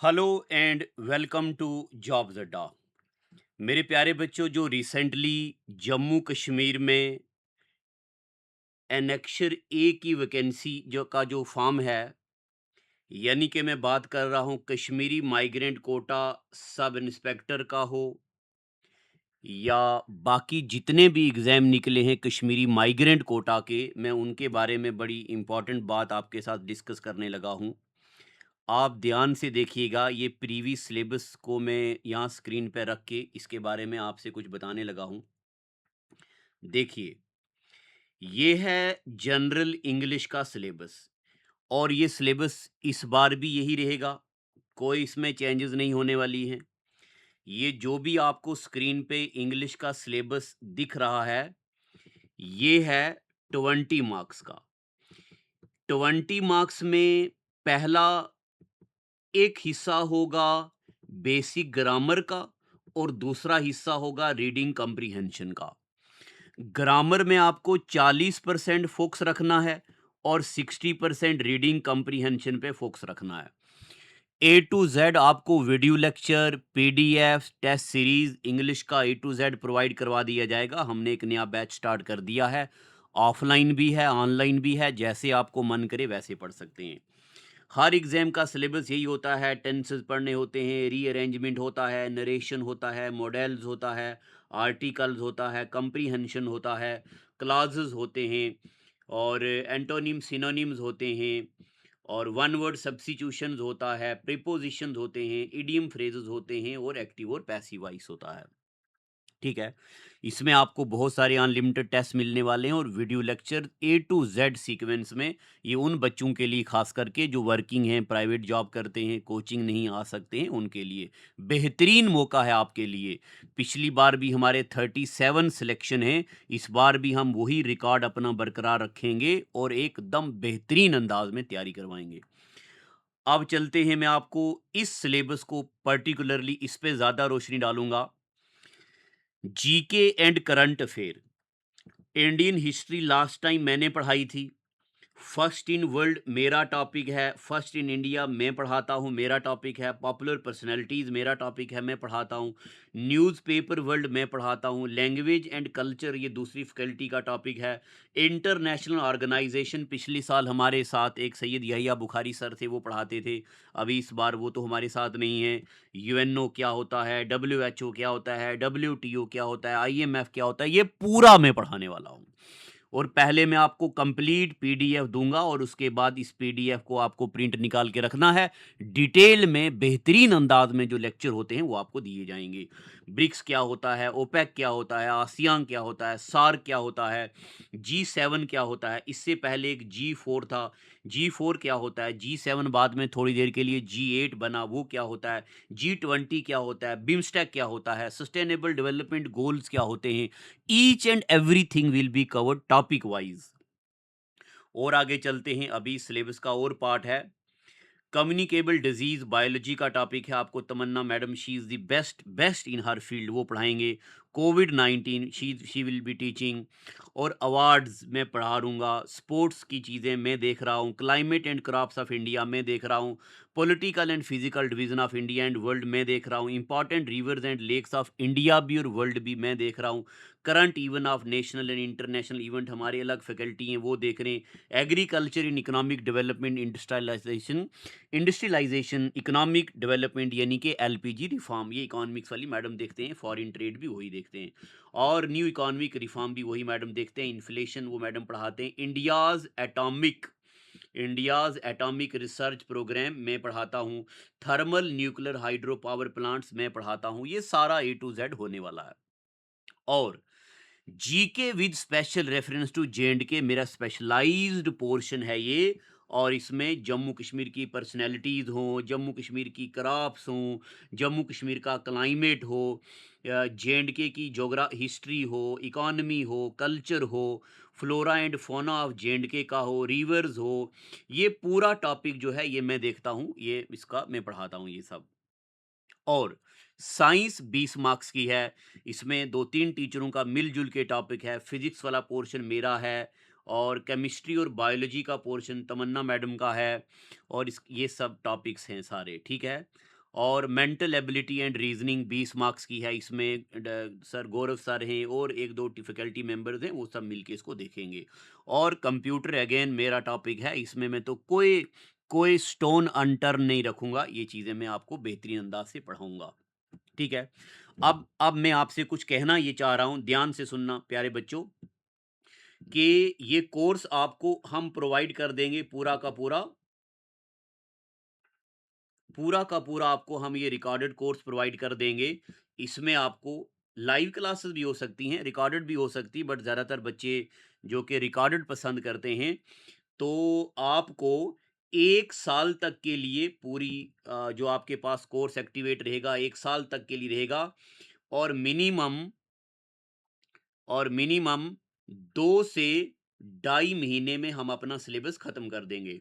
Hello and welcome to Jobs Adda. मेरे प्यारे बच्चों, जो रिसेंटली जम्मू कश्मीर में एनेक्शर ए की वैकेंसी जो फॉर्म है, यानी कि मैं बात कर रहा हूँ Kashmiri migrant Kota sub inspector का हो या बाकी जितने भी एग्ज़ाम निकले हैं कश्मीरी माइग्रेंट कोटा के, मैं उनके बारे में बड़ी इम्पोर्टेंट बात आपके साथ डिस्कस करने लगा हूँ। आप ध्यान से देखिएगा, ये प्रीवियस सिलेबस को मैं यहाँ स्क्रीन पे रख के इसके बारे में आपसे कुछ बताने लगा हूँ। देखिए, ये है जनरल इंग्लिश का सिलेबस और ये सिलेबस इस बार भी यही रहेगा, कोई इसमें चेंजेस नहीं होने वाली हैं। ये जो भी आपको स्क्रीन पे इंग्लिश का सिलेबस दिख रहा है, ये है 20 मार्क्स का। 20 मार्क्स में पहला एक हिस्सा होगा बेसिक ग्रामर का और दूसरा हिस्सा होगा रीडिंग कम्प्रीहेंशन का। ग्रामर में आपको 40% फोकस रखना है और 60% रीडिंग कम्प्रीहेंशन पे फोकस रखना है। ए टू जेड आपको video lecture, PDF, test series English का ए टू जेड प्रोवाइड करवा दिया जाएगा। हमने एक नया बैच स्टार्ट कर दिया है, ऑफलाइन भी है ऑनलाइन भी है, जैसे आपको मन करे वैसे पढ़ सकते हैं। हर एग्जाम का सिलेबस यही होता है, टेंसेस पढ़ने होते हैं, रीअरेंजमेंट होता है, नरेशन होता है, मॉडल्स होता है, आर्टिकल्स होता है, कंप्रीहेंशन होता है, क्लॉजेस होते हैं और एंटोनिम सिनोनिम्स होते हैं और वन वर्ड सब्स्टिट्यूशंस होता है, प्रीपोजिशंस होते हैं, इडियम फ्रेजेस होते हैं और एक्टिव और पैसिव वॉइस होता है। ठीक है। इसमें आपको बहुत सारे अनलिमिटेड टेस्ट मिलने वाले हैं और video lecture A to Z sequence में। ये उन बच्चों के लिए खास करके जो वर्किंग हैं, प्राइवेट जॉब करते हैं, कोचिंग नहीं आ सकते हैं, उनके लिए बेहतरीन मौका है आपके लिए। पिछली बार भी हमारे 37 सिलेक्शन हैं, इस बार भी हम वही रिकॉर्ड अपना बरकरार रखेंगे और एकदम बेहतरीन अंदाज में तैयारी करवाएंगे। अब चलते हैं, मैं आपको इस सिलेबस को पर्टिकुलरली इस पे ज़्यादा रोशनी डालूंगा। GK and current affair, Indian history last time मैंने पढ़ाई थी। फर्स्ट इन वर्ल्ड मेरा टॉपिक है, फर्स्ट इन इंडिया मैं पढ़ाता हूँ, मेरा टॉपिक है। पॉपुलर पर्सनैलिटीज़ मेरा टॉपिक है, मैं पढ़ाता हूँ। न्यूज़पेपर वर्ल्ड मैं पढ़ाता हूँ। लैंग्वेज एंड कल्चर ये दूसरी फैकल्टी का टॉपिक है। इंटरनेशनल ऑर्गेनाइजेशन पिछले साल हमारे साथ एक सैयद यहिया बुखारी सर थे, वो पढ़ाते थे। अभी इस बार वो तो हमारे साथ नहीं है। यूएनओ क्या होता है, डब्ल्यूएचओ क्या होता है, डब्ल्यूटीओ क्या होता है, आईएमएफ क्या होता है, ये पूरा मैं पढ़ाने वाला हूँ। और पहले मैं आपको कंप्लीट पीडीएफ दूंगा और उसके बाद इस पीडीएफ को आपको प्रिंट निकाल के रखना है। डिटेल में बेहतरीन अंदाज में जो लेक्चर होते हैं वो आपको दिए जाएंगे। ब्रिक्स क्या होता है, ओपेक क्या होता है, आसियान क्या होता है, सार्क क्या होता है, G7 क्या होता है, इससे पहले एक G4 था, G4 क्या होता है, G7 बाद में थोड़ी देर के लिए G8 बना, वो क्या होता है, G20 क्या होता है, बिम्स्टेक क्या होता है, सस्टेनेबल डेवलपमेंट गोल्स क्या होते हैं। Each and everything will be covered topic wise. और आगे चलते हैं, अभी सिलेबस का और पार्ट है। कम्युनिकेबल डिजीज बायोलॉजी का टॉपिक है, आपको Tamanna madam, she is the best best in her field, वो पढ़ाएंगे। कोविड-19 शी विल बी टीचिंग। और अवार्ड्स मैं पढ़ा दूंगा। स्पोर्ट्स की चीज़ें मैं देख रहा हूँ। Climate and crops of India मैं देख रहा हूँ। Political and physical division of India and world मैं देख रहा हूँ। Important rivers and lakes of India भी और वर्ल्ड भी मैं देख रहा हूँ। Current event of national and international event, हमारे अलग फैकल्टी हैं, वो देख रहे हैं। Agriculture in economic development, industrialisation, economic development यानी कि एलपीजी रिफॉर्म, ये इकोनॉमिक्स वाली मैडम देखते हैं। फॉरेन ट्रेड भी वही देखते हैं और न्यू इकोनॉमिक रिफॉर्म भी वही मैडम देखते हैं। इन्फ्लेशन वो मैडम पढ़ाते हैं। इंडियाज एटॉमिक रिसर्च प्रोग्राम मैं पढ़ाता हूँ। Thermal nuclear hydro power plants मैं पढ़ाता हूँ। ये सारा ए टू जेड होने वाला है। और GK with special reference to J and K मेरा स्पेशलाइज्ड पोर्शन है ये। और इसमें जम्मू कश्मीर की पर्सनैलिटीज़ हों, जम्मू कश्मीर की क्रॉप्स हों, जम्मू कश्मीर का क्लाइमेट हो, जेएंडके की जोग्रा हिस्ट्री हो, इकॉनमी हो, कल्चर हो, flora and fauna of J&K का हो, रिवर्स हो, ये पूरा टॉपिक जो है ये मैं देखता हूँ, ये इसका मैं पढ़ाता हूँ ये सब। और साइंस 20 मार्क्स की है। इसमें 2-3 टीचरों का मिलजुल के टॉपिक है। फिजिक्स वाला पोर्शन मेरा है और केमिस्ट्री और बायोलॉजी का पोर्शन तमन्ना मैडम का है। और इस ये सब टॉपिक्स हैं सारे, ठीक है। और mental ability and reasoning 20 marks की है। इसमें सर गौरव सर हैं और एक दो फैकल्टी मेंबर्स हैं, वो सब मिलके इसको देखेंगे। और कंप्यूटर अगेन मेरा टॉपिक है, इसमें मैं तो कोई कोई स्टोन अनटर्न नहीं रखूंगा, ये चीज़ें मैं आपको बेहतरीन अंदाज से पढ़ाऊंगा। ठीक है। अब मैं आपसे कुछ कहना ये चाह रहा हूं, ध्यान से सुनना प्यारे बच्चों, कि ये कोर्स आपको हम प्रोवाइड कर देंगे पूरा का पूरा, पूरा का पूरा आपको हम ये रिकॉर्डेड कोर्स प्रोवाइड कर देंगे। इसमें आपको लाइव क्लासेस भी हो सकती हैं, रिकॉर्डेड भी हो सकती है, बट ज़्यादातर बच्चे जो कि रिकॉर्डेड पसंद करते हैं। तो आपको 1 साल तक के लिए पूरी जो आपके पास कोर्स एक्टिवेट रहेगा, 1 साल तक के लिए रहेगा। और मिनिमम 2 से ढाई महीने में हम अपना सिलेबस ख़त्म कर देंगे।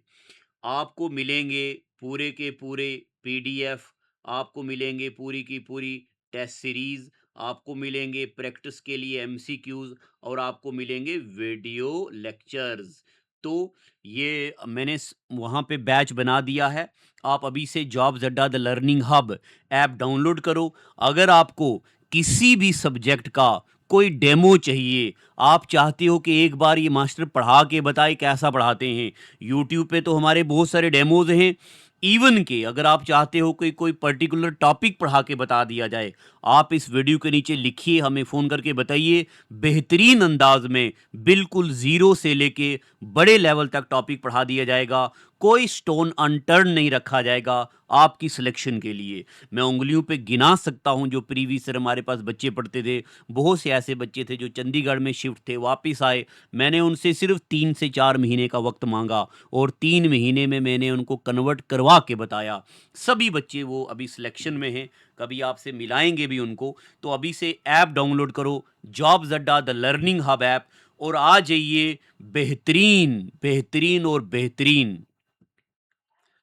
आपको मिलेंगे पूरे के पूरे पीडीएफ, आपको मिलेंगे पूरी की पूरी टेस्ट सीरीज, आपको मिलेंगे प्रैक्टिस के लिए एमसीक्यूज, और आपको मिलेंगे वीडियो लेक्चर्स। तो ये मैंने वहाँ पे बैच बना दिया है। आप अभी से jobs Adda the learning hub app download करो। अगर आपको किसी भी सब्जेक्ट का कोई डेमो चाहिए, आप चाहते हो कि एक बार ये मास्टर पढ़ा के बताए कैसा पढ़ाते हैं, यूट्यूब पे तो हमारे बहुत सारे डेमोज हैं। इवन के अगर आप चाहते हो कि कोई पर्टिकुलर टॉपिक पढ़ा के बता दिया जाए, आप इस वीडियो के नीचे लिखिए, हमें फ़ोन करके बताइए। बेहतरीन अंदाज में बिल्कुल ज़ीरो से लेके बड़े लेवल तक टॉपिक पढ़ा दिया जाएगा। कोई स्टोन अनटर्न नहीं रखा जाएगा आपकी सिलेक्शन के लिए। मैं उंगलियों पे गिना सकता हूं जो प्रीवियस ईयर हमारे पास बच्चे पढ़ते थे। बहुत से ऐसे बच्चे थे जो चंडीगढ़ में शिफ्ट थे, वापस आए। मैंने उनसे सिर्फ 3 से 4 महीने का वक्त मांगा और 3 महीने में मैंने उनको कन्वर्ट करवा के बताया। सभी बच्चे वो अभी सिलेक्शन में हैं, कभी आपसे मिलाएंगे भी उनको। तो अभी से ऐप डाउनलोड करो, Jobs Adda the learning hub app, और आ जाइए बेहतरीन बेहतरीन और बेहतरीन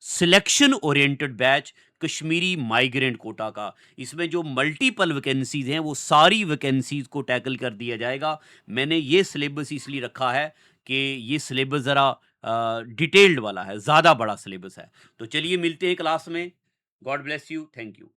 selection oriented batch Kashmiri migrant quota का। इसमें जो मल्टीपल वैकेंसीज हैं वो सारी वैकेंसीज को टैकल कर दिया जाएगा। मैंने ये सिलेबस इसलिए रखा है कि ये सिलेबस ज़रा डिटेल्ड वाला है, ज़्यादा बड़ा सिलेबस है। तो चलिए मिलते हैं क्लास में। God bless you, thank you.